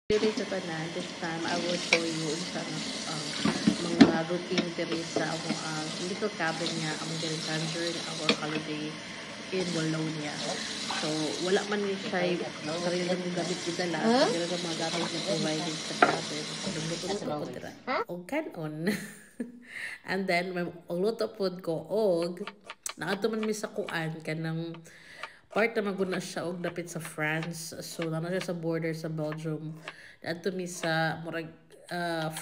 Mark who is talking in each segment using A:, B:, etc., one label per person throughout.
A: Diri sa tanan, this time I will show you sa mga routine diri sa little cabin niya ang diri during our holiday in Wallonia. So wala man ni siya sarili ng gamit gidala, diri ra mga gamit na provided sa cabin. Luto-luto po dira. Og kanon. And then may luto pod ko og naato man mi sa kuan kanang part naman ko na siya og dapit sa France. So, na siya sa border sa Belgium. Dito mi sa murag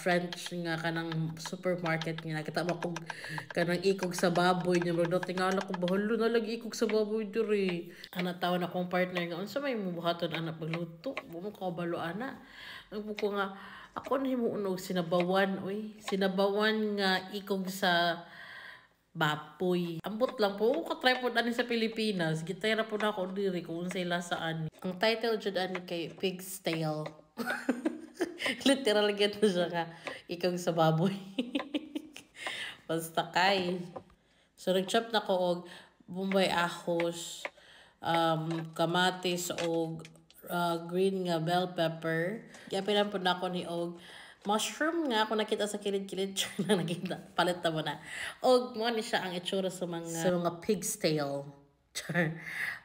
A: French nga kanang supermarket nga kita mo kog kanang ikog sa baboy niya murag tingala ko bahalo na lagi ikog sa baboy diri ana tawon akong partner nga unsa may mubuhaton anak pagluto mo ka balo ana ang ko nga ako na himuon og sinabawan sinabawan nga ikog sa baboy. Ambot lang po. Katry po ani sa Pilipinas. Gitara po na ako diri kung sa lasaan. Ang title jud ani kay Pig's Tale. Literal get na siya ka. Ikaw sa baboy. Basta kay. So nag-chop na ko og bombay ahos, kamatis og green nga bell pepper. Giapilan po na ako ni og mushroom nga ako nakita sa kilid-kilid na nakita palit na mo na og mo ni siya ang itsura sa mga pig's tail.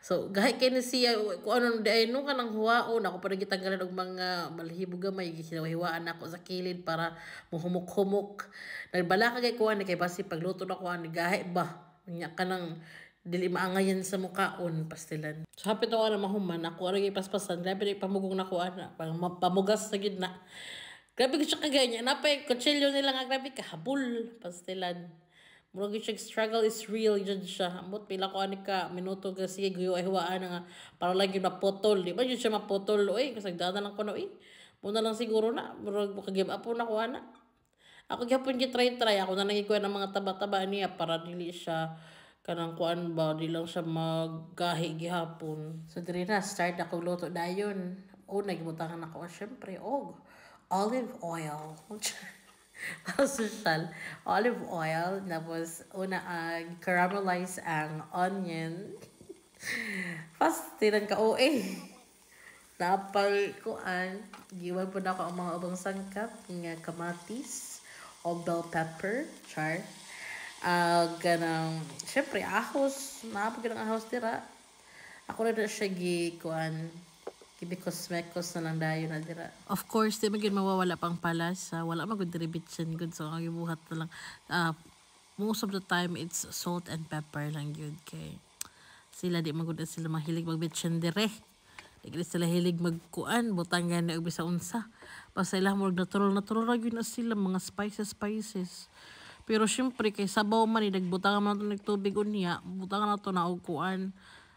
A: So gahi kay ni siya kung ano day no kanang huwaon ako pa nagitanggalan og mga balhibo gamay ginahiwaan ako sa kilid para muhumok-humok nagbala ka kay kuan kay basi pagluto na kuan gahi ba nya kanang dili maangayan sa mukaon pastilan. So hapit ako na mahuman ako ara gay paspasan grabe ni pamugong na kuan pang pamugas sa gidna. Grabe ko siya kagaya. Napay, kutsilyo nila nga grabe kahabol. Pastilan. Murag siya struggle is real. Diyan siya. Amot pila ko ani ka. Minuto ka sige. Guyo ay huwaan nga. Para lang yun mapotol. Di ba yun siya mapotol? Uy, kasagdana lang ko na. Uy, muna lang siguro na. Murag kagib apo na ko ana. Ako gyapon gitry ako na nagikuha ng mga taba-taba niya para dili siya kanang kuan ba di lang siya maggahi gihapon. So diri na start ako luto dayon. Nagibutangan ako syempre olive oil. Social olive oil. Tapos, caramelize ang onion. Fast, tinan ka, Napal kuan. Giwan po na ako ang mga ubang sangkap. Nga kamatis o bell pepper. Char. Ganang, syempre, ahos. Napag ng ahos tira. Ako na siya kuan. Kibikos-mekos na lang dayo na dira. Of course, di maging mawawala pang palasa. Wala magod-ribitsin good. So, ang ibuhat na lang. Most of the time, it's salt and pepper lang yun. Kay sila, di magod sila mahilig magbitsin dire. Di sila hilig magkuan. Butang gani og bisa unsa. Basta sila mo natural lang yun na sila. Mga spices. Pero syempre, kay sabaw man, nagbutang man ito nagtubig unya. Butang na ito na og kuan.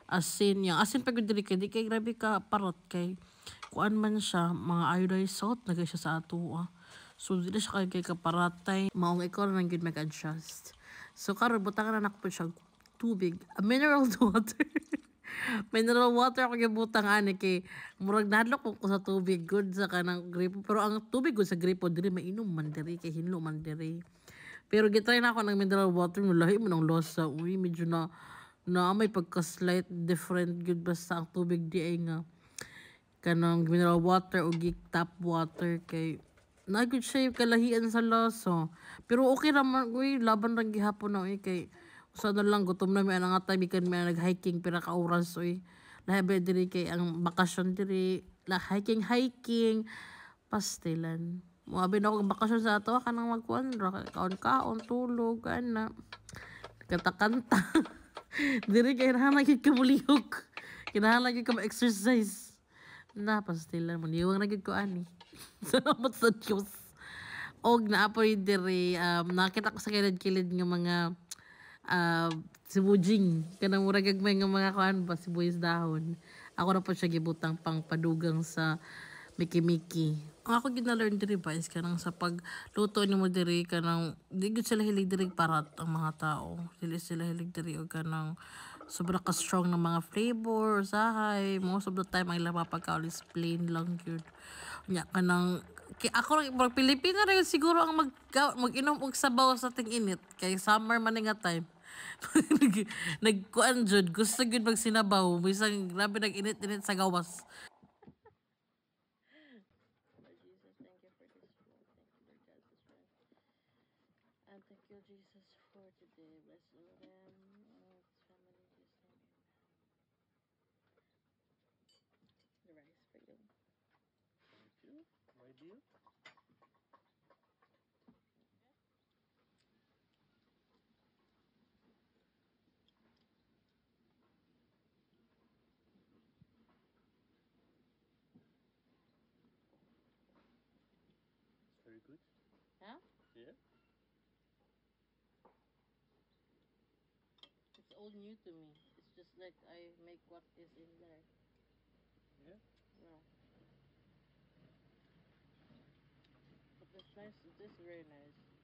A: Asin pag dili kay di kay grabe ka parot kay kuan man siya mga iodized salt nagay siya sa ato so dili siya kay kaparatay maong ikaw nang gid mag-adjust. So karon butangan na nako siya tubig mineral water ako gibutang ani kay murag nadlok ko sa tubig good sa kanang gripo pero ang tubig good sa gripo dili mainom man diri kay hinlo man diri pero gitry na ako ng mineral water lahi mo nang losa medyo na may pagka-slight different good basta ang tubig di ay nga kanang mineral water o tap water kay nagud siya kalahian sa lasa pero okay naman laban lang gihapon na kay usa na lang gutom na may nga time kan may nag-hiking pira ka oras labi diri kay ang bakasyon diri hiking pastilan mo abi na ako bakasyon sa ato kanang magkuan kaon tulog ana kanta diri kay kinahanglan gyud ka mulihok. Kinahanglan gyud ka ma-exercise. Pastilan mo niwang na gyud ko ani. Salamat sa Diyos. Og naapoy diri nakita ko sa kilid-kilid nga mga sibujing kanang murag gagmay nga mga kuan ba sibuyas dahon. Ako na po siya gibutang pang padugang sa Miki-Miki. Ako gina-learn diri ba is kanang sa pagluto ni mo diri kanang di gud sila hilig diri parat ang mga tao. Dili sila hilig diri og kanang sobra ka strong ng mga flavor usahay. Most of the time ang ilang pagkaon is plain lang yun. Nya kanang ako mga Pilipina rin siguro ang mag-inom og sabaw sa ting init kay summer man nga time. Nagkuan jud gusto gyud magsinabaw bisang grabe nag-init-init sa gawas. Thank you for this food. Thank you, Lord God, for strength. And thank you, Jesus, for today. Bless all of them, all his family, in Jesus' name, amen. The rice for you.
B: Thank you, my dear. It's very good.
A: Huh?
B: Yeah.
A: It's all new to me. It's just like I make what is in there.
B: Yeah.
A: Yeah. But it's nice. It is very nice.